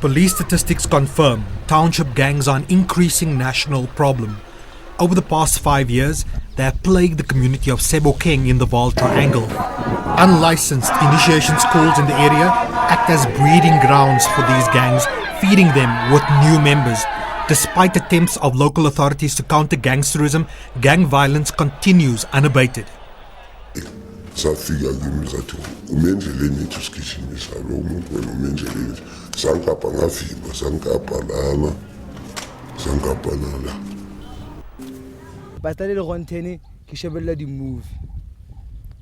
Police statistics confirm township gangs are an increasing national problem. Over the past 5 years, they have plagued the community of Sebokeng in the Vaal Triangle. Unlicensed initiation schools in the area act as breeding grounds for these gangs, feeding them with new members. Despite attempts of local authorities to counter gangsterism, gang violence continues unabated. Safika kimi zathi umendleleni ethu sigijimisa lo muntu wena umendleleni sangapha ngavimba sangapha lala batalele gontene ke shebella di movie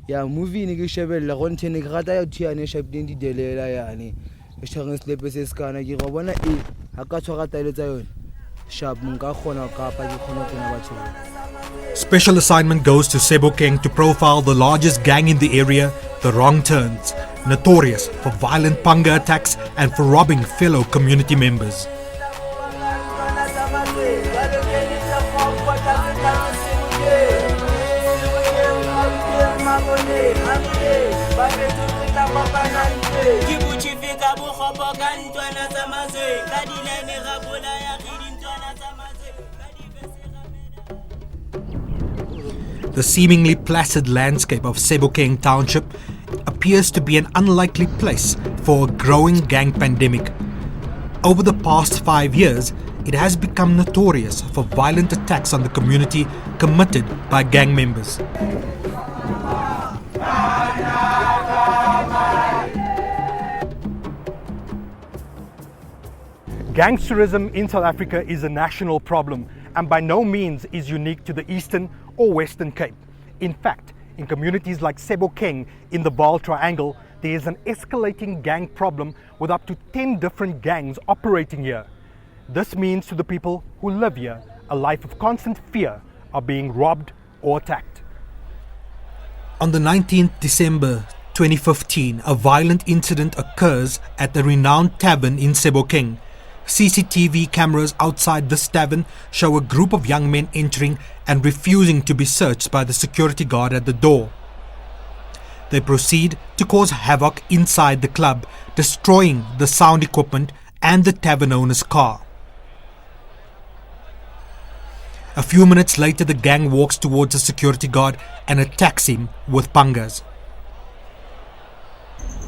ya movie ne ke shebella gontene ke rata ya thiane shapeng di delela yani e tshwang slepe se skana ke go bona ha ka tshwara taelo tsa yone sharp nka khona ka pa ke khona tsena batho. Special assignment goes to Sebokeng to profile the largest gang in the area, the Wrong Turns, notorious for violent panga attacks and for robbing fellow community members. The seemingly placid landscape of Sebokeng Township appears to be an unlikely place for a growing gang pandemic. Over the past 5 years, it has become notorious for violent attacks on the community committed by gang members. Gangsterism in South Africa is a national problem and by no means is unique to the Eastern or Western Cape. In fact, in communities like Sebokeng in the Vaal Triangle, there is an escalating gang problem with up to 10 different gangs operating here. This means to the people who live here a life of constant fear of being robbed or attacked. On the 19th December 2015, a violent incident occurs at the renowned tavern in Sebokeng. CCTV cameras outside this tavern show a group of young men entering and refusing to be searched by the security guard at the door. They proceed to cause havoc inside the club, destroying the sound equipment and the tavern owner's car. A few minutes later, the gang walks towards the security guard and attacks him with pangas.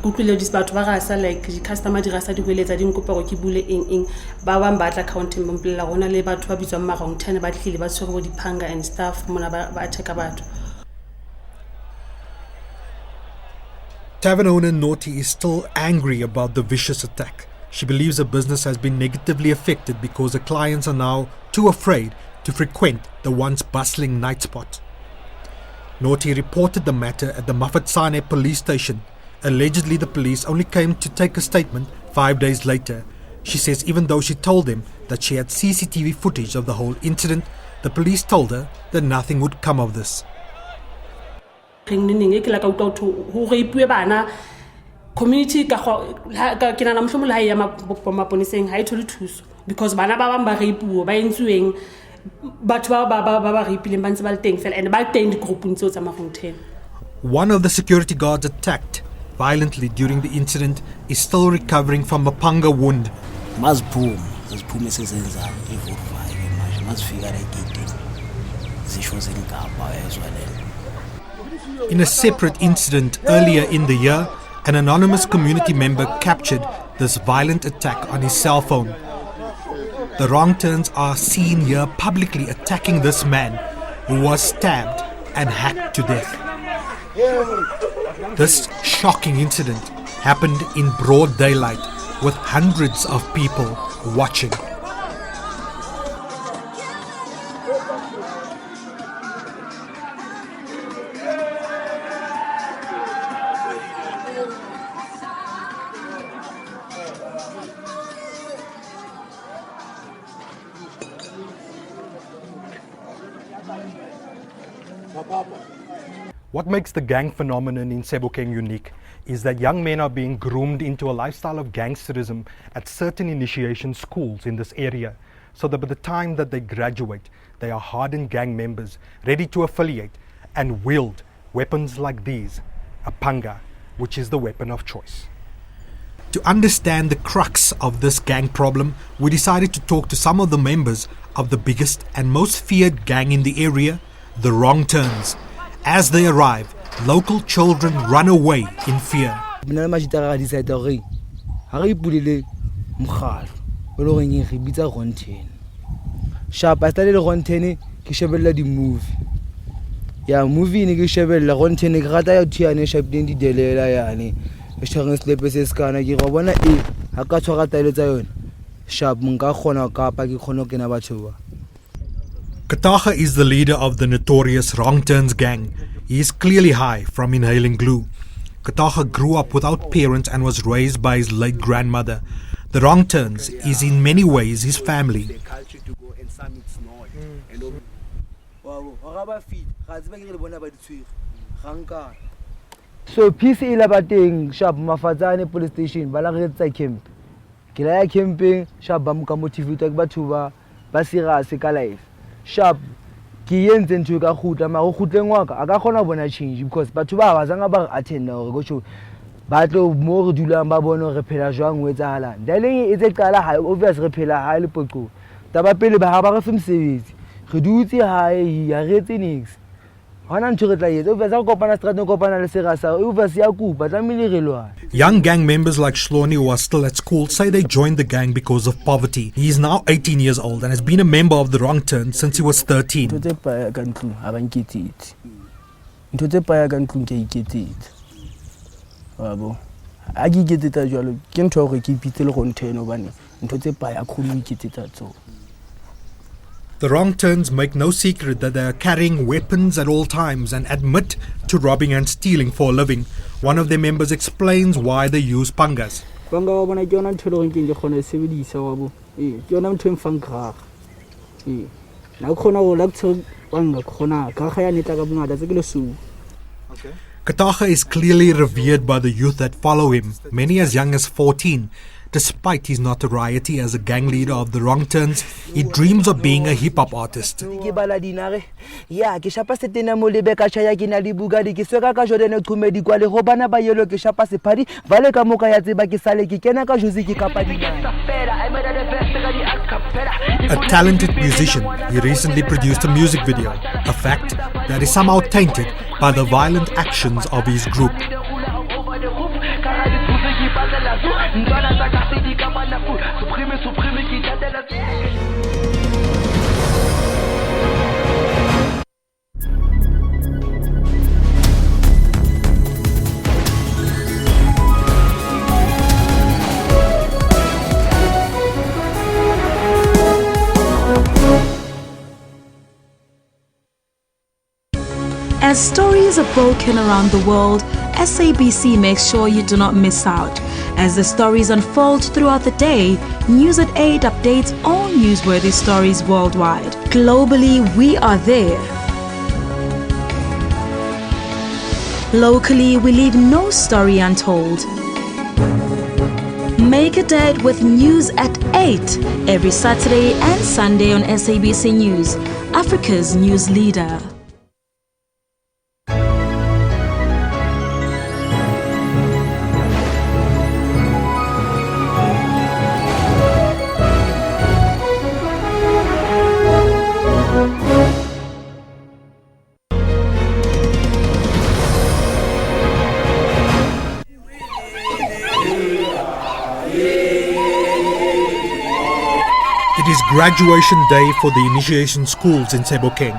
Utlwile dis batho ba rasa like customer di rasa di hweletsa di nkopa go ke bule eng ba bang ba tla account mblela gona le batho ba bitswa marong 10 ba tlile ba tshwere go dipanga and stuff mona ba attack batho. Tavern owner Naughty is still angry about the vicious attack. She believes her business has been negatively affected because the clients are now too afraid to frequent the once bustling night spot. Naughty reported the matter at the Mafatsane police station. Allegedly, the police only came to take a statement 5 days later. She says even though she told them that she had CCTV footage of the whole incident, the police told her that nothing would come of this. Community ka ke nana mhlomolo ha ya maponiseng ha e thole thuso because bana ba bang ba reipuo ba entsueng batho ba reipileng ba ntse ba le teng fela and ba teng di groupung tseo tsa mafontaine. One of the security guards attacked violently during the incident is still recovering from a panga wound. In a separate incident earlier in the year, an anonymous community member captured this violent attack on his cell phone. The Wrong Turns are seen here publicly attacking this man who was stabbed and hacked to death. This shocking incident happened in broad daylight with hundreds of people watching. What makes the gang phenomenon in Sebokeng unique is that young men are being groomed into a lifestyle of gangsterism at certain initiation schools in this area, so that by the time that they graduate, they are hardened gang members ready to affiliate and wield weapons like these, a panga, which is the weapon of choice. To understand the crux of this gang problem, we decided to talk to some of the members of the biggest and most feared gang in the area, the Wrong Turns. As they arrive, local children run away in fear. Sharp, I started on 10, Kishabella the movie. Yeah, movie ni Kishabella, on 10, Grata, Tiana, Shap, Dindi, Delayani, a strong sleepers, Kana, Girobana, Akatara Telezion, Sharp, Munkahona, Kapaki, Honokinabatua. Kataga is the leader of the notorious Wrong Turns gang. He is clearly high from inhaling glue. Kataga grew up without parents and was raised by his late grandmother. The Wrong Turns is in many ways his family. So peace ilabating Sharp Mafazane police station, Balaretsa camp. Kilaya camping, Sharp Bamuka motivated Batuba, Basira Sika life. Sharp Kiens and Tuka Huta, Mahutengwaka, Agakona wanna change because Batuba was about attend or go to Battle more Dulamba Bono Repela Joang with Ala. Daily is a Kala high overs Repela High Poco. Tabapele Bahaba from series. Reduce high, Yaretinix. Young gang members like Shloni, who are still at school, say they joined the gang because of poverty. He is now 18 years old and has been a member of the Wrong Turn since he was 13. The Wrong Turns make no secret that they are carrying weapons at all times and admit to robbing and stealing for a living. One of their members explains why they use pangas. Kataga is clearly revered by the youth that follow him, many as young as 14. Despite his notoriety as a gang leader of the Wrong Turns, he dreams of being a hip-hop artist. A talented musician, he recently produced a music video, a fact that is somehow tainted by the violent actions of his group. As stories are broken around the world, SABC makes sure you do not miss out. As the stories unfold throughout the day, News at 8 updates all newsworthy stories worldwide. Globally, we are there. Locally, we leave no story untold. Make a date with News at 8 every Saturday and Sunday on SABC News, Africa's news leader. It is graduation day for the initiation schools in Sebokeng,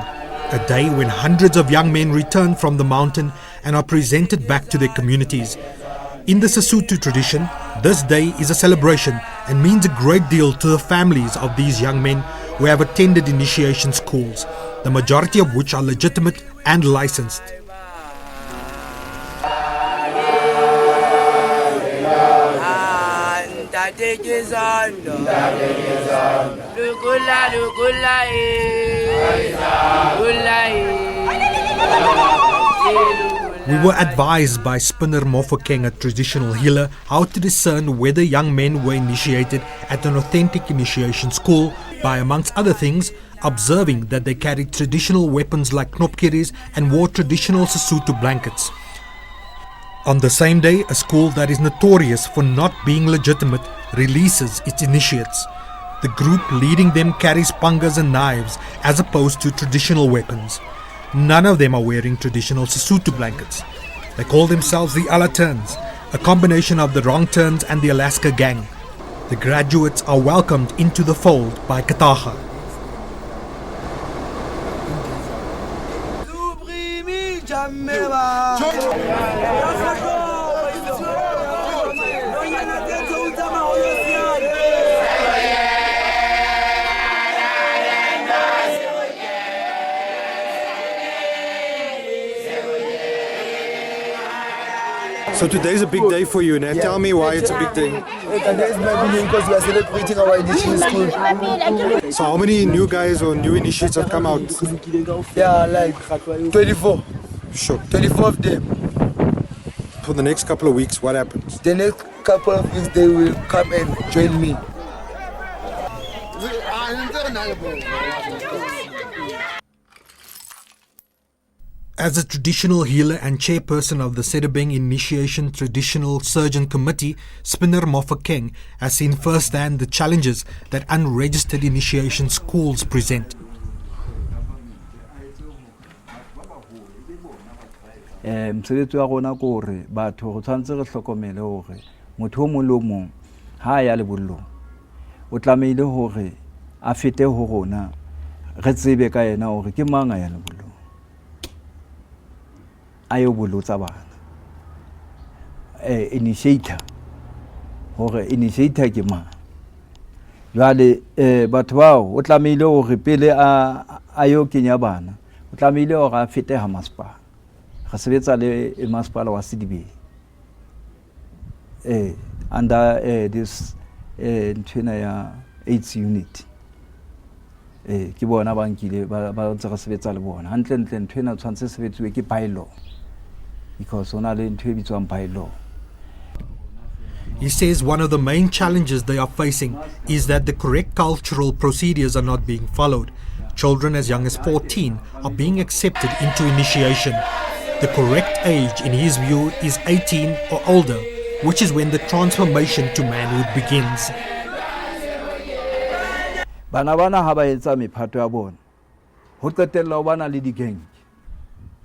a day when hundreds of young men return from the mountain and are presented back to their communities. In the Sesotho tradition, this day is a celebration and means a great deal to the families of these young men who have attended initiation schools, the majority of which are legitimate and licensed. We were advised by Spinner Mofokeng, a traditional healer, how to discern whether young men were initiated at an authentic initiation school by, amongst other things, observing that they carried traditional weapons like knopkeries and wore traditional Sesotho blankets. On the same day, a school that is notorious for not being legitimate releases its initiates. The group leading them carries pangas and knives as opposed to traditional weapons. None of them are wearing traditional Sesotho blankets. They call themselves the Alaturns, a combination of the Wrong Turns and the Alaska Gang. The graduates are welcomed into the fold by Kataha. So today is a big day for you, and tell me why it's a big day. Today is my big day because we are celebrating our initial school. So how many new guys or new initiates have come out? Yeah, like 24. Sure. 24 of them. For the next couple of weeks, what happens? The next couple of weeks they will come and join me. As a traditional healer and chairperson of the Sebokeng Initiation Traditional Surgeon Committee, Spinner Mofokeng has seen firsthand the challenges that unregistered initiation schools present. Mosebetsi wa rona ke hore batho go tshwantse re hlokomele hore motho o mong le o mong ha ya lebollong o tlamehile hore a fete ho rona re tsebe ka yena hore ke mang a ya lebollong ayo bolotsa bana initiator hore initiator ke mang jwale batho bao o tlamehile hore pele a yo kenya bana o tlamehile hore a fete ha maspa re sebetsa le masipala wa CDB under this ntwena ya AIDS unit ke bona ba nkile ba ntse re sebetsa le bona hantle ntle ntwena tshwantse sebetsuwe ke bylaw because ona le ntwe bitswang bylaw. He says one of the main challenges they are facing is that the correct cultural procedures are not being followed. Children as young as 14 are being accepted into initiation. The correct age, in his view, is 18 or older, which is when the transformation to manhood begins. Bana ha ba etsa mephato ya bona ho qetella bana le di-gang,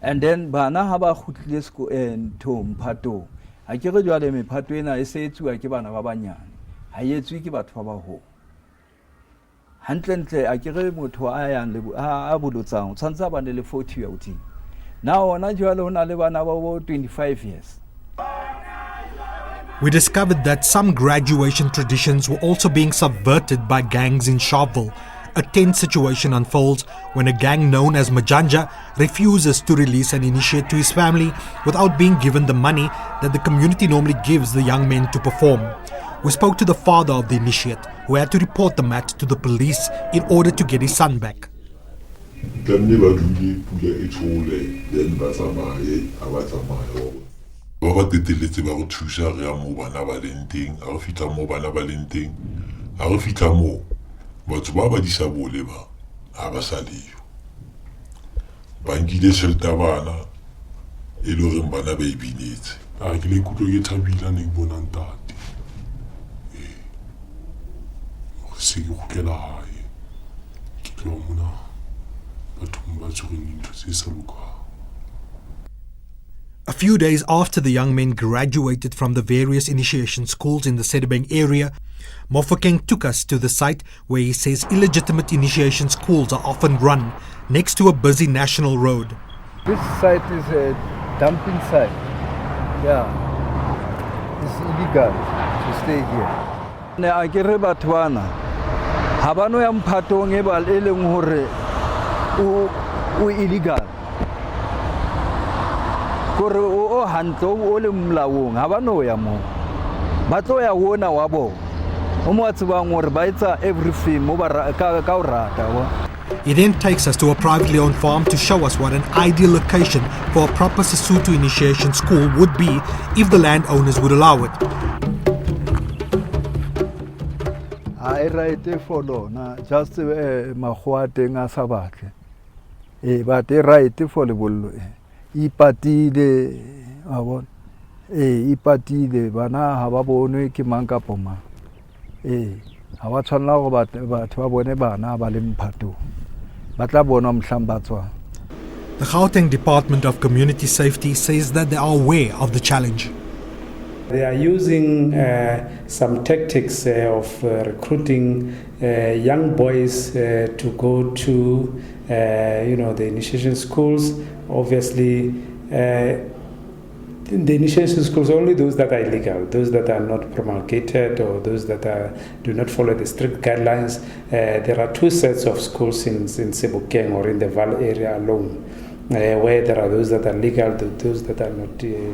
and then bana ha ba khutlile ntho mphato ha ke re jwale mephato ena e se etsuwa ke bana ba banyane ha e etswe ke batho ba baholo hantle ntle a ke re motho a yang le a bolotsang tshwantse ba ne le 40 ya uti now ona jwale hona le bana ba 25 years. We discovered that some graduation traditions were also being subverted by gangs in Sharpeville. A tense situation unfolds when a gang known as Majanja refuses to release an initiate to his family without being given the money that the community normally gives the young men to perform. We spoke to the father of the initiate, who had to report the matter to the police in order to get his son back. Ba ba teteletse ba go thusa re ya mo bana ba leng teng a re fitla mo bana ba leng teng a re fitla mo batho ba ba di sa bole ba ha ba sa leyo ba nkile tšhelete bana e le gore bana ba ibinetse a ke le ikutlwa ke thabile ne ke bona ntate se ke gokela hae ke tlo mona batho ba tshwereng dintho tse sa lokang. A few days after the young men graduated from the various initiation schools in the Sebokeng area, Mofokeng took us to the site where he says illegitimate initiation schools are often run next to a busy national road. This site is a dumping site. Yeah, it's illegal to stay here. Ne a ke re batho bana ha ba no ya mphatong e ba le leng hore o illegal kore o hantle o le mlaong ha ba no ya mo ba tlo ya wona wa bo o mo tsebang hore ba etsa everything mo ba ka o rata wa. He then takes us to a privately owned farm to show us what an ideal location for a proper Sesotho initiation school would be if the landowners would allow it. I write for lona just mahwateng a sa batle but I write for le bollo ipatile a bona ipatile bana ha ba bonwe ke mang kapa mang. Ha ba tshwanela go batho ba bone bana ba le mphatong. Ba tla bona mohlang ba tswang. The Gauteng Department of Community Safety says that they are aware of the challenge. They are using some tactics of recruiting young boys to go to, the initiation schools. Obviously, the initiation schools only those that are illegal, those that are not promulgated or those that do not follow the strict guidelines. There are 2 sets of schools in Sebokeng or in the Val area alone, where there are those that are legal, those that are not legal.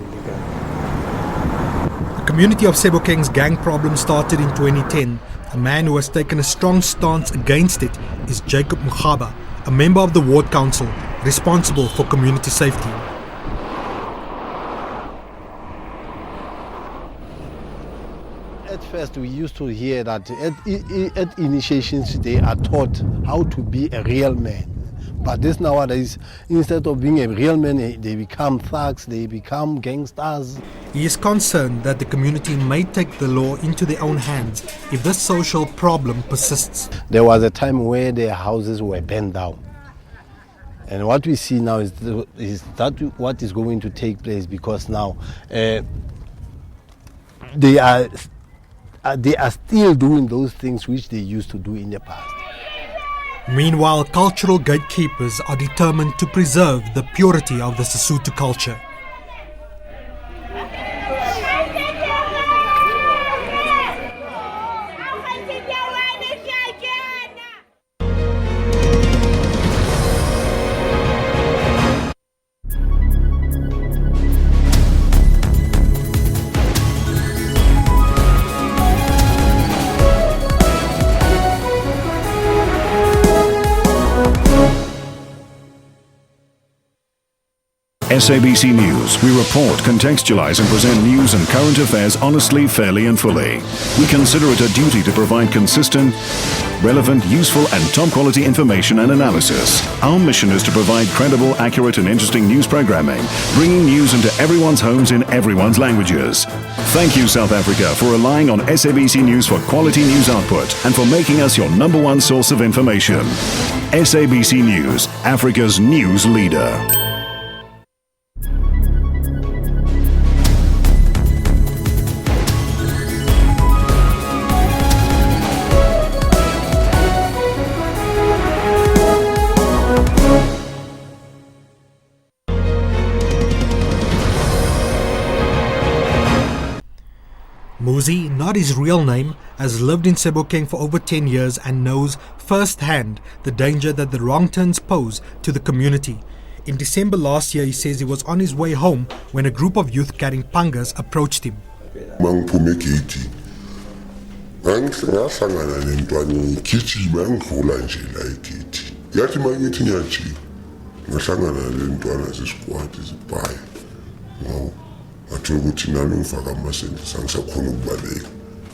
The community of Sebokeng's gang problem started in 2010. A man who has taken a strong stance against it is Jacob Mugaba, a member of the ward council responsible for community safety. At first we used to hear that at initiations they are taught how to be a real man. But this nowadays, instead of being a real man, they become thugs, they become gangsters. He is concerned that the community may take the law into their own hands if this social problem persists. There was a time where their houses were burned down. And what we see now is that what is going to take place, because now they are still doing those things which they used to do in the past. Meanwhile, cultural gatekeepers are determined to preserve the purity of the Sesotho culture. SABC News. We report, contextualize and present news and current affairs honestly, fairly and fully. We consider it a duty to provide consistent, relevant, useful and top quality information and analysis. Our mission is to provide credible, accurate and interesting news programming, bringing news into everyone's homes in everyone's languages. Thank you, South Africa, for relying on SABC News for quality news output and for making us your #1 source of information. SABC News, Africa's news leader. Muzi, not his real name, has lived in Sebokeng for over 10 years and knows firsthand the danger that the wrong turns pose to the community. In December last year, he says he was on his way home when a group of youth carrying pangas approached him.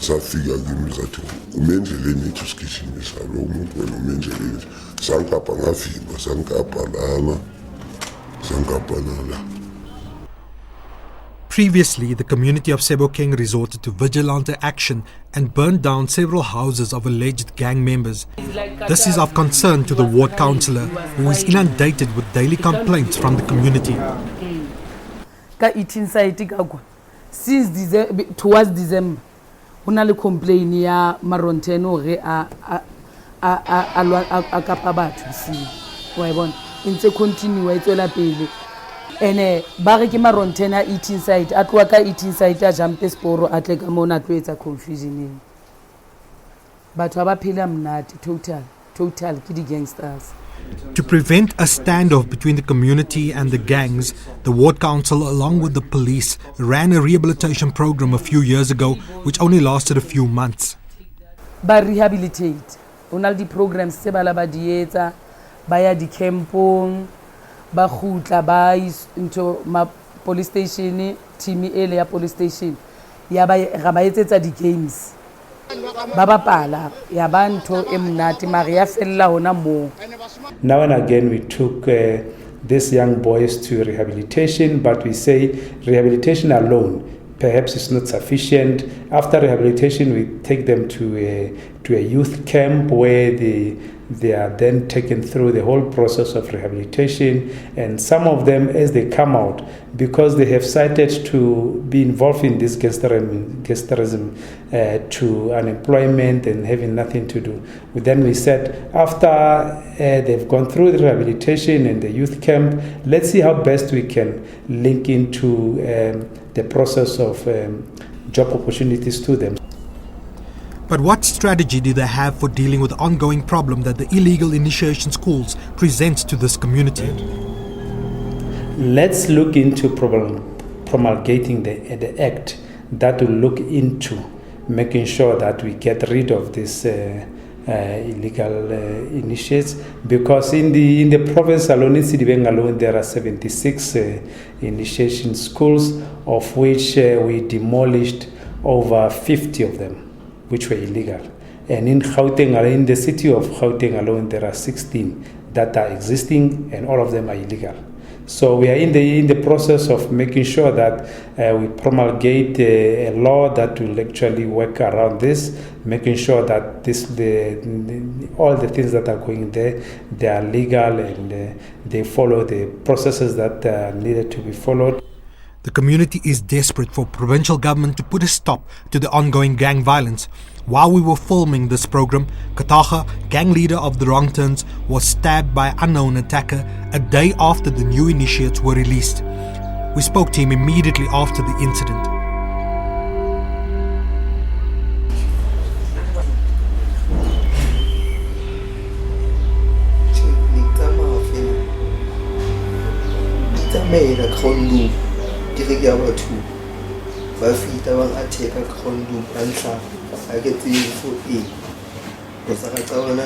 Safika kimi zathi umenzeleni ethi usigijimisa lo muntu wena umenzeleni sankapha ngavimba sankapha la. Previously, the community of Sebokeng resorted to vigilante action and burned down several houses of alleged gang members. This is of concern to the ward councillor, who is inundated with daily complaints from the community. Since towards December, una le complain ya maronteno re a kapa batho si wa bona ntse continue wa itswela pele ene ba re ke marontena eating site a tloa ka eating site a jump sporo a tle ka mona tlo etsa confusion batho ba phela mnati total ke di gangsters. To prevent a standoff between the community and the gangs, the ward council, along with the police, ran a rehabilitation program a few years ago, which only lasted a few months. Ba rehabilitate, ona di programs se bala ba dietsa, ba ya di campong, ba khutla ba into ma police station, team ele ya police station, ya ba etsetsa di games. Baba pala ya bantu emnati Maria fella hona mo. Now and again we took these young boys to rehabilitation, but we say rehabilitation alone perhaps is not sufficient. After rehabilitation, we take them to a youth camp where they are then taken through the whole process of rehabilitation. And some of them, as they come out, because they have started to be involved in this gangsterism to unemployment and having nothing to do. Then we said, after they've gone through the rehabilitation and the youth camp, let's see how best we can link into the process of job opportunities to them. But what strategy do they have for dealing with the ongoing problem that the illegal initiation schools presents to this community? Let's look into promulgating the act that will look into making sure that we get rid of this illegal initiates, because in the province alone, in Sebokeng alone, there are 76 initiation schools, of which we demolished over 50 of them, which were illegal. And in Gauteng, in the city of Gauteng alone, there are 16 that are existing, and all of them are illegal. So we are in the process of making sure that we promulgate a law that will actually work around this, making sure that all the things that are going there, they are legal and they follow the processes that are needed to be followed. The community is desperate for provincial government to put a stop to the ongoing gang violence. While we were filming this program, Kataga, gang leader of the Wrong Turns, was stabbed by an unknown attacker a day after the new initiates were released. We spoke to him immediately after the incident.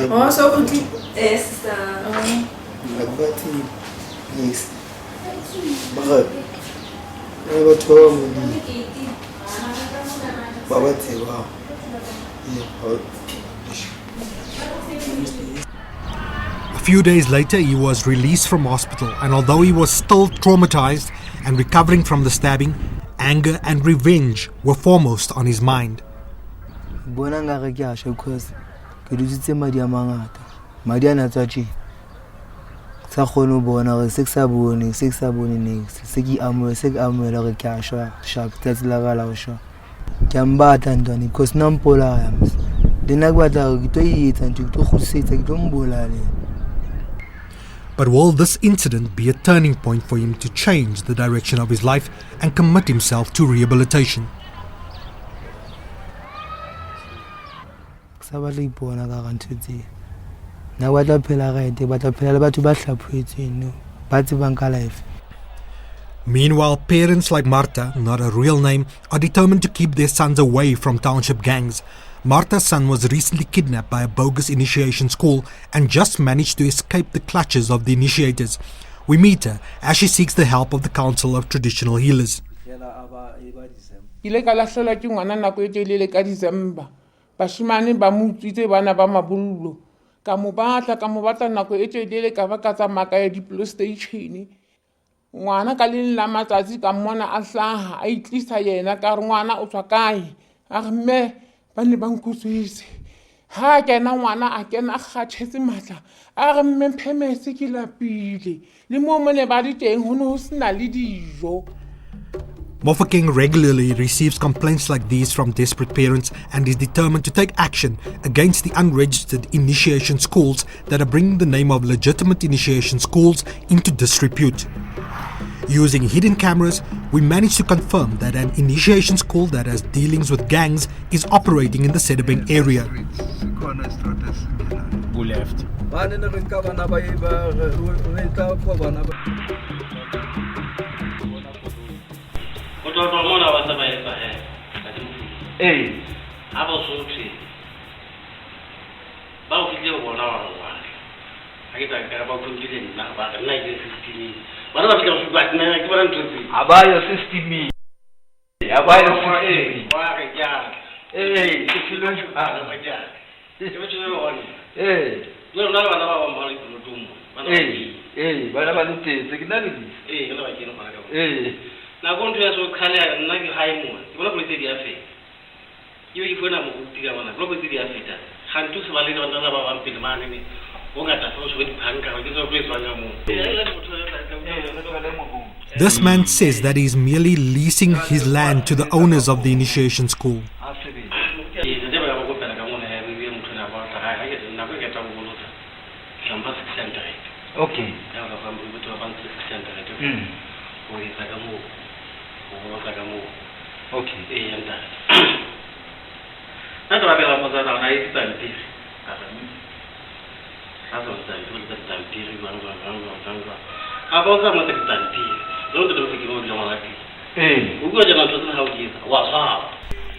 Oh, so good. Yes, A few days later, he was released from hospital, and although he was still traumatized and recovering from the stabbing, anger and revenge were foremost on his mind. Because ke dutse madi a mangata madi a na tsatsi sa khono bona re se sa bone next se ki amela re ka shwa sharp that's la gala shwa ke mbata ndani because nampola yams dina kwata ke to yitsa nto to khusitsa ke to mbolale. But will this incident be a turning point for him to change the direction of his life and commit himself to rehabilitation? Sabali bona ka ntutse na wata phela gaete batla phela le batho ba hlaphuetseng no ba tsebang ka life. Meanwhile, parents like Marta, not a real name, are determined to keep their sons away from township gangs. Marta's son was recently kidnapped by a bogus initiation school and just managed to escape the clutches of the initiators. We meet her as she seeks the help of the Council of Traditional Healers. Bashimane ba mutsitse bana ba mabollo ka mo batla nako e tswelele ka ba ka tsamaka ya di-police station ngwana ka le la matsatsi ka mmona a hlaha a itlisa yena ka re ngwana o tswa kae a re mme ba ne ba nkutswitse ha kena ngwana a kena kgatshetse matla a re mme phemetse ke lapile le mo mone ba di teng ho no sena le dijo. Sebokeng regularly receives complaints like these from desperate parents and is determined to take action against the unregistered initiation schools that are bringing the name of legitimate initiation schools into disrepute. Using hidden cameras, we managed to confirm that an initiation school that has dealings with gangs is operating in the Sebokeng area. Who left? Hey, I was so cheap. About to do 1 hour. I get a about continuing about the 1950. What about you back now? I want to see. I buy your 60 me. I buy your 60. Hey, if you don't, my dad. Hey, you don't know what I'm going to do. bana ba ntetse ke na le di ke la ba ke no ga ka na go ntwe ya so khale nna ke hae mo ke bona polisi di afe yo ke fona mo go tiga bona polisi di afe ta ga ntse se ba le bana ba ba mpile mane ne go ngata so so di phanka ke so polisi ba mo This man says that he is merely leasing his land to the owners of the initiation school. Okay.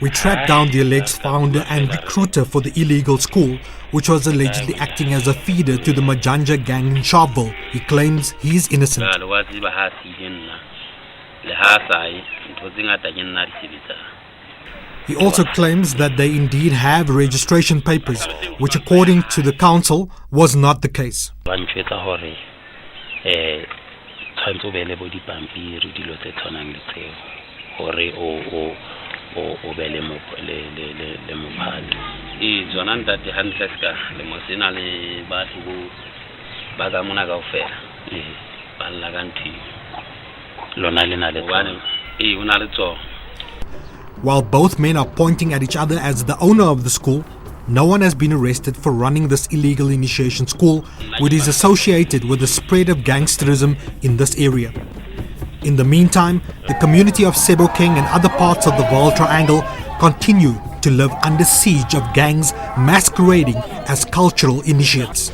We tracked down the alleged founder and recruiter for the illegal school, which was allegedly acting as a feeder to the Majanja gang in Sharpeville. He claims he is innocent. He also claims that they indeed have registration papers, which according to the council was not the case. While both men are pointing at each other as the owner of the school, no one has been arrested for running this illegal initiation school, which is associated with the spread of gangsterism in this area. In the meantime, the community of Sebokeng and other parts of the Vaal Triangle continue to live under siege of gangs masquerading as cultural initiates.